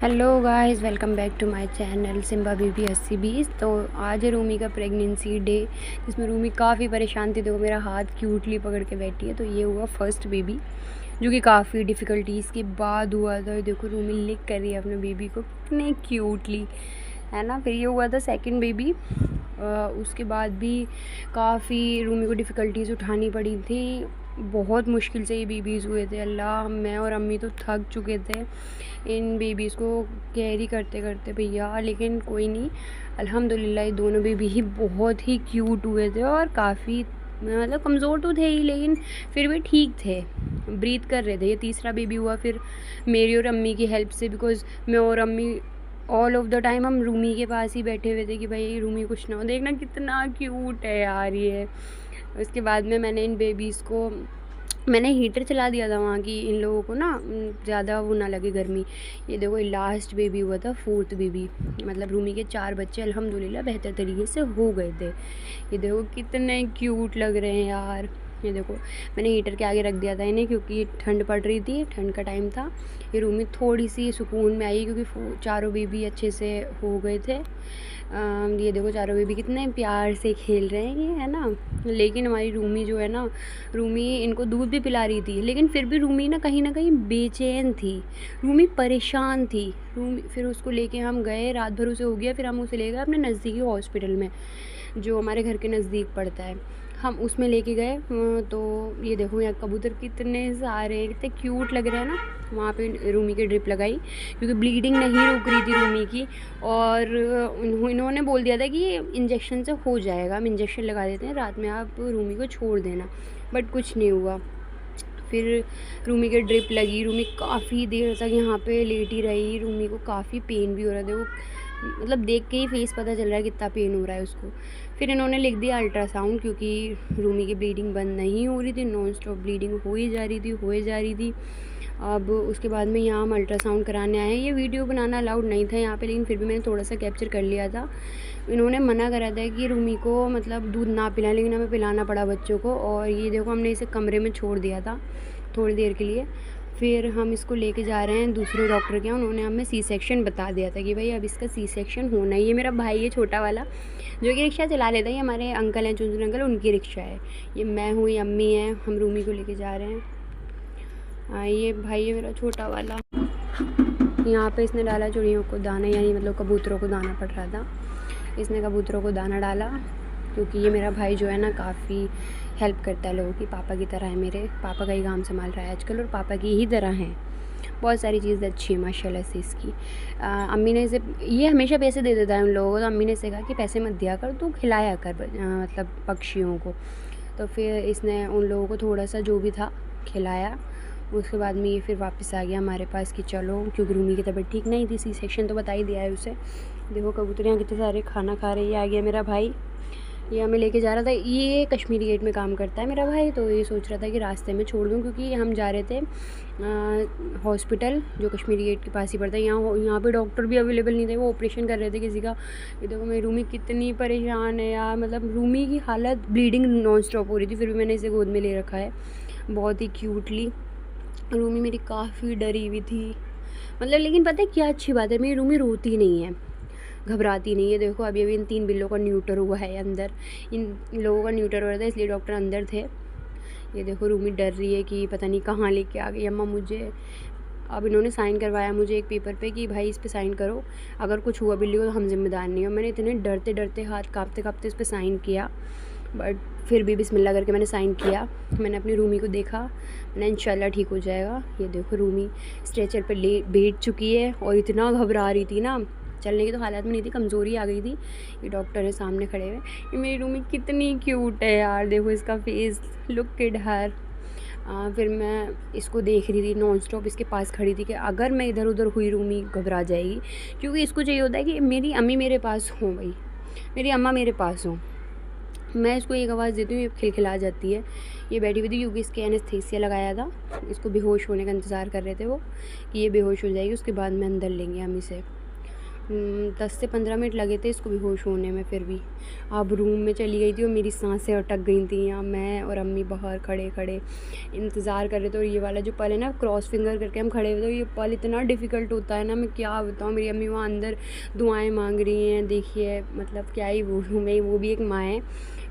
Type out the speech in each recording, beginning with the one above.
Hello guys, welcome back to my channel Simba baby 80 20। तो आज है रूमी का प्रेगनेंसी डे, जिसमें रूमी काफ़ी परेशान थी। देखो मेरा हाथ क्यूटली पकड़ के बैठी है। तो ये हुआ फर्स्ट बेबी, जो कि काफ़ी डिफ़िकल्टीज़ के बाद हुआ था। देखो रूमी लिक कर रही है अपने बेबी को कितने क्यूटली, है ना। फिर ये हुआ था सेकंड बेबी। उसके बाद भी काफ़ी रूमी को डिफ़िकल्टीज़ उठानी पड़ी थी। बहुत मुश्किल से ये बेबीज़ हुए थे। अल्लाह, मैं और अम्मी तो थक चुके थे इन बेबीज़ को कैरी करते करते भैया। लेकिन कोई नहीं, अल्हम्दुलिल्लाह ये दोनों बेबी ही बहुत ही क्यूट हुए थे और काफ़ी मतलब कमज़ोर तो थे ही, लेकिन फिर भी ठीक थे, ब्रीथ कर रहे थे। ये तीसरा बेबी हुआ फिर मेरी और अम्मी की हेल्प से, बिकॉज़ मैं और अम्मी ऑल ऑफ द टाइम हम रूमी के पास ही बैठे हुए थे कि भाई रूमी कुछ ना हो। देखना कितना क्यूट है यार ये। उसके बाद में मैंने हीटर चला दिया था वहाँ की, इन लोगों को ना ज़्यादा वो ना लगे गर्मी। ये देखो लास्ट बेबी हुआ था, फोर्थ बेबी। मतलब रूमी के 4 बच्चे अल्हम्दुलिल्लाह बेहतर तरीके से हो गए थे। ये देखो कितने क्यूट लग रहे हैं यार। ये देखो मैंने हीटर के आगे रख दिया था इन्हें, क्योंकि ठंड पड़ रही थी, ठंड का टाइम था। ये रूमी थोड़ी सी सुकून में आई, क्योंकि चारों बेबी अच्छे से हो गए थे। ये देखो चारों बेबी कितने प्यार से खेल रहे हैं, ये है ना। लेकिन हमारी रूमी जो है ना, रूमी इनको दूध भी पिला रही थी, लेकिन फिर भी रूमी ना कहीं बेचैन थी। रूमी परेशान थी। रूमी फिर उसको लेके हम गए, रात भर उसे हो गया। फिर हम उसे ले गए अपने नज़दीकी हॉस्पिटल में, जो हमारे घर के नज़दीक पड़ता है। हम उसमें लेके गए। तो ये देखो यहाँ कबूतर कितने सारे, कितने क्यूट लग रहे हैं ना। वहाँ पे रूमी की ड्रिप लगाई, क्योंकि ब्लीडिंग नहीं रुक रही थी रूमी की। और इन्होंने बोल दिया था कि ये इंजेक्शन से हो जाएगा, हम इंजेक्शन लगा देते हैं, रात में आप रूमी को छोड़ देना। बट कुछ नहीं हुआ। फिर रूमी के ड्रिप लगी। रूमी काफ़ी देर तक यहाँ पे लेटी रही। रूमी को काफ़ी पेन भी हो रहा था। वो मतलब देख के ही फेस पता चल रहा है कितना पेन हो रहा है उसको। फिर इन्होंने लिख दिया अल्ट्रासाउंड, क्योंकि रूमी की ब्लीडिंग बंद नहीं हो रही थी, नॉन स्टॉप ब्लीडिंग हो ही जा रही थी। अब उसके बाद में यहाँ हम अल्ट्रासाउंड कराने आए हैं। ये वीडियो बनाना अलाउड नहीं था यहाँ पे, लेकिन फिर भी मैंने थोड़ा सा कैप्चर कर लिया था। इन्होंने मना करा था कि रूमी को मतलब दूध ना पिलाएं, लेकिन हमें पिलाना पड़ा बच्चों को। और ये देखो हमने इसे कमरे में छोड़ दिया था थोड़ी देर के लिए। फिर हम इसको लेके जा रहे हैं दूसरे डॉक्टर के यहाँ। उन्होंने हमें सी सेक्शन बता दिया था कि भाई अब इसका सी सेक्शन होना ही है। मेरा भाई है छोटा वाला, जो कि रिक्शा चला लेता है। ये हमारे अंकल हैं, चुनचुन अंकल, उनकी रिक्शा है। ये मैं हूँ, ये अम्मी हैं, हम रूमी को लेके जा रहे हैं। ये भाई है मेरा छोटा वाला। यहाँ पे इसने डाला चिड़ियों को दाना, यानी मतलब कबूतरों को दाना पड़ रहा था। इसने कबूतरों को दाना डाला, क्योंकि ये मेरा भाई जो है ना काफ़ी हेल्प करता है लोगों की। पापा की तरह है, मेरे पापा का ही काम संभाल रहा है आजकल, और पापा की ही तरह हैं। बहुत सारी चीज़ें अच्छी है माशाल्लाह से इसकी। अम्मी ने इसे, ये हमेशा पैसे दे देता है उन लोगों को, तो अम्मी ने इसे कहा कि पैसे मत दिया कर, तू खिलाया कर मतलब पक्षियों को। तो फिर इसने उन लोगों को थोड़ा सा जो भी था खिलाया। उसके बाद में ये फिर वापस आ गया हमारे पास कि चलो, क्योंकि रूमी की तबीयत ठीक नहीं थी। सी सेक्शन तो बता ही दिया है उसे। देखो कबूतर यहाँ कितने सारे खाना खा रहे हैं। ये आ गया मेरा भाई, ये हमें लेके जा रहा था। ये कश्मीरी गेट में काम करता है मेरा भाई, तो ये सोच रहा था कि रास्ते में छोड़ दूँ, क्योंकि हम जा रहे थे हॉस्पिटल जो कश्मीरी गेट के पास ही पड़ता है। यहाँ पे डॉक्टर भी अवेलेबल नहीं थे, वो ऑपरेशन कर रहे थे किसी का। ये देखो मेरी रूमी कितनी परेशान है यार। मतलब रूमी की हालत, ब्लीडिंग नॉन स्टॉप हो रही थी, फिर भी मैंने इसे गोद में ले रखा है बहुत ही क्यूटली। रूमी मेरी काफ़ी डरी हुई थी, मतलब। लेकिन पता है क्या अच्छी बात है, मेरी रूमी रोती नहीं है, घबराती नहीं है। देखो अभी अभी इन 3 बिल्लों का न्यूटर हुआ है अंदर। इन लोगों का न्यूटर हो रहा था, इसलिए डॉक्टर अंदर थे। ये देखो रूमी डर रही है कि पता नहीं कहाँ लेके आ गई अम्मा मुझे। अब इन्होंने साइन करवाया मुझे एक पेपर पे कि भाई इस पे साइन करो, अगर कुछ हुआ बिल्ली को तो हम जिम्मेदार नहीं हो। मैंने इतने डरते डरते, हाथ काँपते काँपते इस पर साइन किया, बट फिर भी बिस्मिल्लाह करके मैंने साइन किया। मैंने अपनी रूमी को देखा, मैंने इंशाल्लाह ठीक हो जाएगा। ये देखो रूमी स्ट्रेचर पर बैठ चुकी है, और इतना घबरा रही थी ना, चलने की तो हालत में नहीं थी, कमज़ोरी आ गई थी। ये डॉक्टर है सामने खड़े हुए। ये मेरी रूमी कितनी क्यूट है यार, देखो इसका फेस, लुक एट हर। फिर मैं इसको देख रही थी नॉन स्टॉप, इसके पास खड़ी थी कि अगर मैं इधर उधर हुई रूमी घबरा जाएगी, क्योंकि इसको चाहिए होता है कि मेरी अम्मी मेरे पास हो, भाई मेरी अम्मा मेरे पास हो। मैं इसको एक आवाज़ देती हूँ, ये खिलखिला जाती है। ये बैठी हुई थी क्योंकि इसके एनेस्थीसिया लगाया था, इसको बेहोश होने का इंतज़ार कर रहे थे वो, कि ये बेहोश हो जाएगी, उसके बाद में अंदर लेंगे हम इसे। 10 से 15 मिनट लगे थे इसको बेहोश होने में। फिर भी अब रूम में चली गई थी और मेरी सांसें अटक गई थी। यहाँ मैं और अम्मी बाहर खड़े खड़े इंतज़ार कर रहे थे। और ये वाला जो पल है ना, क्रॉस फिंगर करके हम खड़े हुए थे, ये पल इतना डिफ़िकल्ट होता है ना, मैं क्या बताऊँ। मेरी अम्मी वहाँ अंदर दुआएं मांग रही हैं, देखिए मतलब क्या ही बोलूँ मैं, वो भी एक माँ है।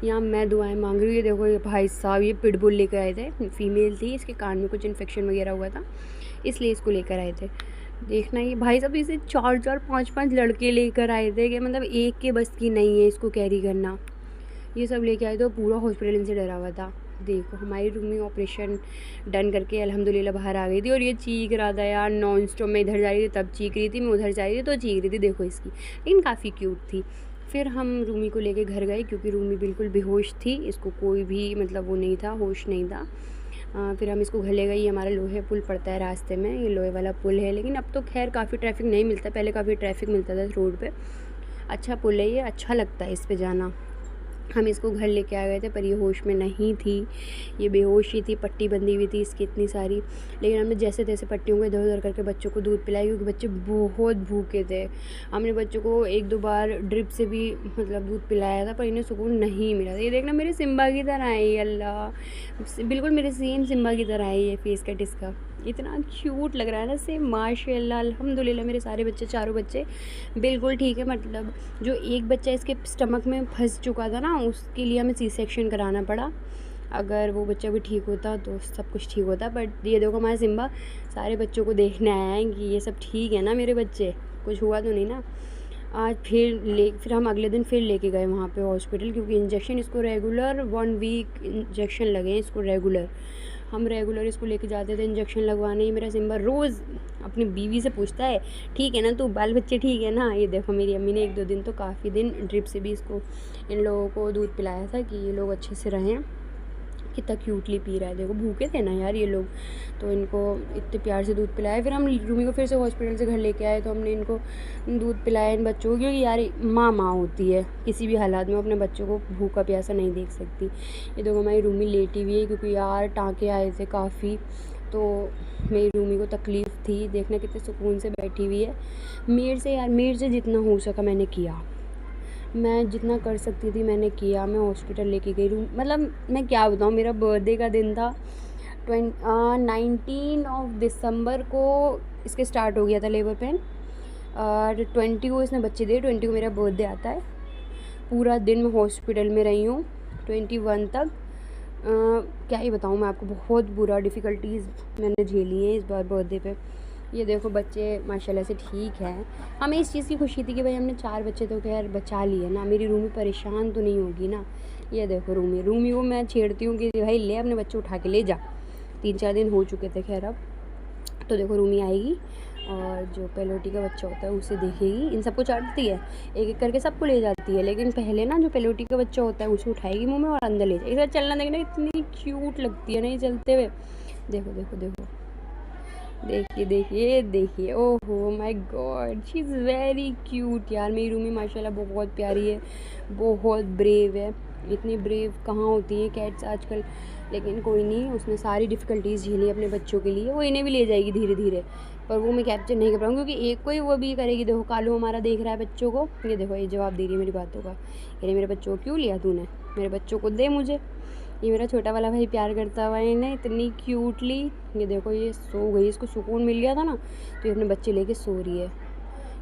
यहाँ मैं दुआएं मांग रही हूँ। ये देखो ये भाई साहब ये पिटबुल लेकर आए थे, फ़ीमेल थी, इसके कान में कुछ इन्फेक्शन वगैरह हुआ था इसलिए इसको लेकर आए थे। देखना ये भाई साहब इसे 4-4 5-5 लड़के लेकर आए थे कि मतलब एक के बस की नहीं है इसको कैरी करना। ये सब लेके आए तो पूरा हॉस्पिटल इनसे डरा हुआ था। देखो हमारी रूम में ऑपरेशन डन करके अल्हम्दुलिल्लाह बाहर आ गई थी। और ये चीख रहा था यार नॉन स्टॉप, मैं इधर जा रही थी तब चीख रही थी, मैं उधर जा रही थी तो चीख रही थी। देखो इसकी, लेकिन काफ़ी क्यूट थी। फिर हम रूमी को लेके घर गए क्योंकि रूमी बिल्कुल बेहोश थी, इसको कोई भी मतलब वो नहीं था, होश नहीं था। फिर हम इसको घर ले गए। ये हमारा लोहे पुल पड़ता है रास्ते में, ये लोहे वाला पुल है, लेकिन अब तो खैर काफ़ी ट्रैफिक नहीं मिलता, पहले काफ़ी ट्रैफिक मिलता था इस रोड पे। अच्छा पुल है ये, अच्छा लगता है इस पे जाना। हम इसको घर लेके आ गए थे पर ये होश में नहीं थी, ये बेहोश ही थी, पट्टी बंधी हुई थी इसकी इतनी सारी। लेकिन हमने जैसे तैसे पट्टियों को इधर उधर करके बच्चों को दूध पिलाया क्योंकि बच्चे बहुत भूखे थे। हमने बच्चों को 1-2 बार ड्रिप से भी मतलब दूध पिलाया था पर इन्हें सुकून नहीं मिला था। ये देखना मेरे सिम्बा की तरह है ये, अल्लाह बिल्कुल मेरे सेम सिम्बा की तरह है ये फेस कट इसका, इतना क्यूट लग रहा है ना सेम। माशाल्लाह अल्हम्दुलिल्लाह मेरे सारे बच्चे, चारों बच्चे बिल्कुल ठीक है। मतलब जो एक बच्चा इसके स्टमक में फंस चुका था ना, उसके लिए हमें सी सेक्शन कराना पड़ा। अगर वो बच्चा भी ठीक होता तो सब कुछ ठीक होता। बट ये देखो हमारा सिम्बा सारे बच्चों को देखने आया है कि ये सब ठीक है ना, मेरे बच्चे कुछ हुआ तो नहीं ना। आज फिर हम अगले दिन फिर लेके गए वहाँ पे हॉस्पिटल क्योंकि इंजेक्शन इसको रेगुलर 1 वीक इंजेक्शन लगे हैं इसको रेगुलर। हम रेगुलर इसको लेके जाते थे इंजेक्शन लगवाने। ही मेरा सिम्बा रोज़ अपनी बीवी से पूछता है ठीक है ना तू, बाल बच्चे ठीक है ना। ये देखो मेरी अम्मी ने 1-2 दिन तो काफ़ी दिन ड्रिप से भी इसको इन लोगों को दूध पिलाया था कि ये लोग अच्छे से रहें। कितना क्यूटली पी रहा है, देखो भूखे थे ना यार ये लोग, तो इनको इतने प्यार से दूध पिलाया। फिर हम रूमी को फिर से हॉस्पिटल से घर लेके आए तो हमने इनको दूध पिलाया इन बच्चों को, क्योंकि यार माँ होती है, किसी भी हालात में अपने बच्चों को भूखा प्यासा नहीं देख सकती। ये देखो हमारी रूमी लेटी हुई है क्योंकि यार टाँके आए थे काफ़ी, तो मेरी रूमी को तकलीफ़ थी। देखना कितने सुकून से बैठी हुई है। मेरे से जितना हो सका मैंने किया, मैं जितना कर सकती थी मैंने किया। मैं हॉस्पिटल लेके गई रूम, मतलब मैं क्या बताऊँ, मेरा बर्थडे का दिन था 19 दिसंबर को इसके स्टार्ट हो गया था लेबर पेन, और 20 को इसने बच्चे दिए, 20 को मेरा बर्थडे आता है। पूरा दिन मैं हॉस्पिटल में रही हूँ 21 तक। क्या ही बताऊँ मैं आपको, बहुत बुरा डिफ़िकल्टीज़ मैंने झेली हैं इस बार बर्थडे पे। ये देखो बच्चे माशाल्लाह से ठीक हैं। हमें इस चीज़ की खुशी थी कि भाई हमने 4 बच्चे तो खैर बचा लिए ना, मेरी रूमी परेशान तो नहीं होगी ना। ये देखो रूमी को मैं छेड़ती हूँ कि भाई ले अपने बच्चे उठा के ले जा। 3-4 दिन हो चुके थे खैर अब। तो देखो रूमी आएगी और जो पेलोटी का बच्चा होता है उसे देखेगी, इन सबको चाटती है, एक एक करके सबको ले जाती है। लेकिन पहले ना जो पेलोटी का बच्चा होता है उसे उठाएगी मुँह में और अंदर ले जाएगी। इधर चलना देखना इतनी क्यूट लगती है ना ये चलते हुए। देखो देखो देखो, देखिए ओहो my God, she is very cute यार। मेरी रूमी माशाल्लाह बहुत प्यारी है, बहुत ब्रेव है। इतनी ब्रेव कहाँ होती है कैट्स आजकल, लेकिन कोई नहीं, उसने सारी डिफ़िकल्टीज़ झेली अपने बच्चों के लिए। वो इन्हें भी ले जाएगी धीरे धीरे, पर वो मैं कैप्चर नहीं कर पाऊँगी क्योंकि एक को ही वो भी करेगी। देखो कालू हमारा देख रहा है बच्चों को, ये देखो ये जवाब दे रही है मेरी बातों का। ये मेरे बच्चों को क्यों लिया तूने, मेरे बच्चों को दे मुझे। ये मेरा छोटा वाला भाई प्यार करता हुआ है इन्हें इतनी क्यूटली। ये देखो ये सो गई, इसको सुकून मिल गया था ना, तो ये अपने बच्चे लेके सो रही है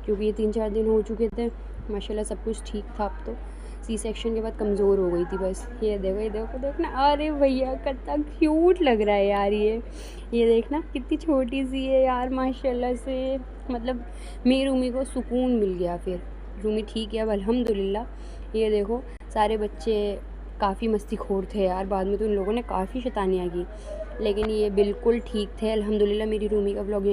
क्योंकि ये 3-4 दिन हो चुके थे। माशाल्लाह सब कुछ ठीक था। अब तो सी सेक्शन के बाद कमज़ोर हो गई थी बस। ये देखो देखना, अरे भैया कितना क्यूट लग रहा है यार ये देखना कितनी छोटी सी है यार माशाल्लाह से। मतलब मेरी रूमी को सुकून मिल गया, फिर रूमी ठीक है अब अल्हम्दुलिल्लाह। ये देखो सारे बच्चे काफ़ी मस्तीखोर थे यार, बाद में तो इन लोगों ने काफ़ी शैतानियाँ की, लेकिन ये बिल्कुल ठीक थे अल्हम्दुलिल्लाह। मेरी रूमी का व्लॉग